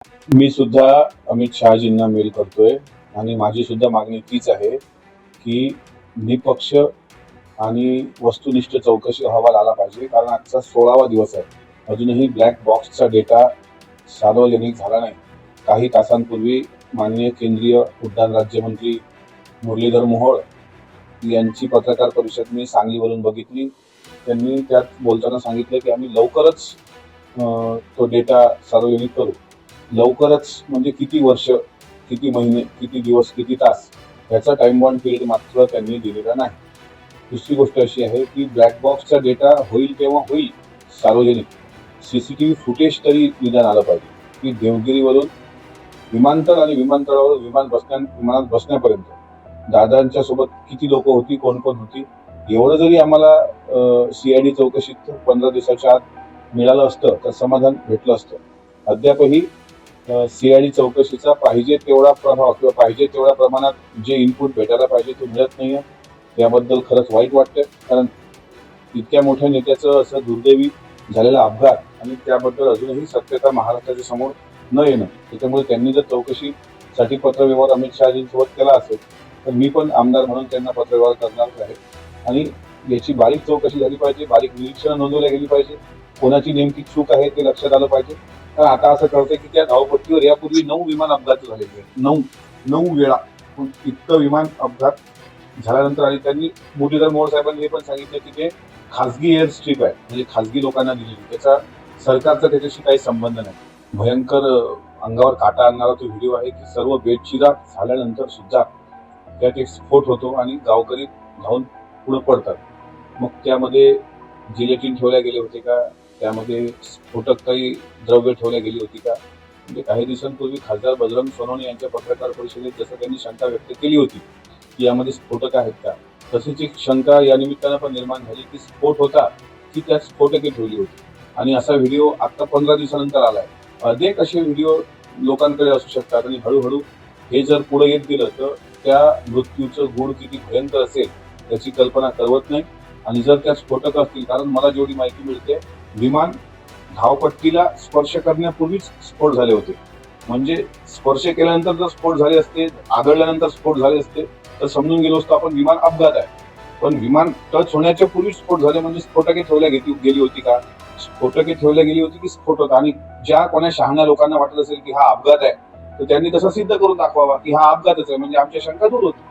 मी सुद्धा अमित शहाजींना मेल करतोय आणि माझी सुद्धा मागणी तीच आहे की निपक्ष आणि वस्तुनिष्ठ चौकशी अहवाल आला पाहिजे. कारण आजचा 16वा दिवस आहे, अजूनही ब्लॅक बॉक्सचा डेटा सार्वजनिक झाला नाही. काही तासांपूर्वी माननीय केंद्रीय उड्डाण राज्यमंत्री मुरलीधर मोहोळ यांची पत्रकार परिषद मी सांगलीवरून बघितली. त्यांनी त्यात बोलताना सांगितलं की आम्ही लवकरच तो डेटा सार्वजनिक करू. लवकरच म्हणजे किती वर्ष, किती महिने, किती दिवस, किती तास, याचा टाइम बॉन्ड पिरियड मात्र त्यांनी दिलेला नाही. दुसरी गोष्ट अशी आहे की ब्लॅक बॉक्सचा डेटा होईल तेव्हा होईल सार्वजनिक. सीसीटीव्ही फुटेज तरी निदान आलं पाहिजे की देवगिरीवरून विमानतळ आणि विमानतळावरून विमानात बसण्यापर्यंत दादांच्या सोबत किती लोक होती, कोण कोण होती, एवढं जरी आम्हाला सीआयडी चौकशीत 15 दिवसाच्या आत मिळालं असतं तर समाधान भेटलं असतं. अद्यापही सीआयडी चौकशीचा पाहिजे तेवढा प्रभाव किंवा पाहिजे तेवढ्या प्रमाणात जे इनपुट भेटायला पाहिजे ते मिळत नाहीये. याबद्दल खरंच वाईट वाटतंय, कारण इतक्या मोठ्या नेत्याचं असं दुर्दैवी झालेला अपघात आणि त्याबद्दल अजूनही सत्यता महाराष्ट्राच्या समोर न येणं, त्याच्यामुळे त्यांनी जर चौकशीसाठी पत्रव्यवहार अमित शहाजींसोबत केला असेल तर मी पण आमदार म्हणून त्यांना पत्रव्यवहार करणार आहे आणि याची बारीक चौकशी झाली पाहिजे, बारीक निरीक्षण नोंदवल्या गेली पाहिजे, कोणाची नेमकी चूक आहे ते लक्षात आलं पाहिजे. तर आता असं कळतंय की त्या धावपट्टीवर यापूर्वी 9 विमान अपघात झालेले आहेत. 9 वेळा इतकं विमान अपघात झाल्यानंतर आणि त्यांनी मुरलीधर मोहोळ साहेबांनी हे पण सांगितलं की ते खासगी एअर स्ट्रीप आहे, म्हणजे खासगी लोकांना दिलेली, त्याचा सरकारचा त्याच्याशी काही संबंध नाही. भयंकर अंगावर काटा आणणारा तो व्हिडिओ आहे की सर्व बेचिराग झाल्यानंतर सुद्धा त्यात एक स्फोट होतो आणि गावकरी धावून पुढे पडतात. मग त्यामध्ये जिलेटिन ठेवल्या गेले होते का, त्यामध्ये स्फोटक काही द्रव्य ठेवल्या गेली होती का, म्हणजे काही दिवसांपूर्वी खासदार बजरंग सोनवणे यांच्या पत्रकार परिषदेत जसं त्यांनी शंका व्यक्त केली होती की यामध्ये स्फोटक आहेत का, तशीच एक शंका या निमित्तानं पण निर्माण झाली की स्फोट होता की त्यात स्फोटके ठेवली होती. आणि असा व्हिडिओ आता 15 दिवसानंतर आलाय. अनेक असे व्हिडिओ लोकांकडे असू शकतात आणि हळूहळू हे जर पुढे येत गेलं तर त्या मृत्यूचं गुण किती भयंकर असेल याची कल्पना करवत नाही. आणि जर त्या स्फोटक असतील, कारण मला जेवढी माहिती मिळते विमान धावपट्टीला स्पर्श करण्यापूर्वीच स्फोट झाले होते, म्हणजे स्पर्श केल्यानंतर जर स्फोट झाले असते, आदळल्यानंतर स्फोट झाले असते तर समजून गेलो असतो आपण विमान अपघात आहे. पण विमान टच होण्याच्या पूर्वी स्फोट झाले म्हणजे स्फोटके ठेवल्या गेली होती का, स्फोटके ठेवल्या गेली होती की स्फोट होता. आणि ज्या कोणा शहाण्या लोकांना वाटत असेल की हा अपघात आहे तर त्यांनी तसं सिद्ध करून दाखवावा की हा अपघातच आहे, म्हणजे आमच्या शंका दूर होती.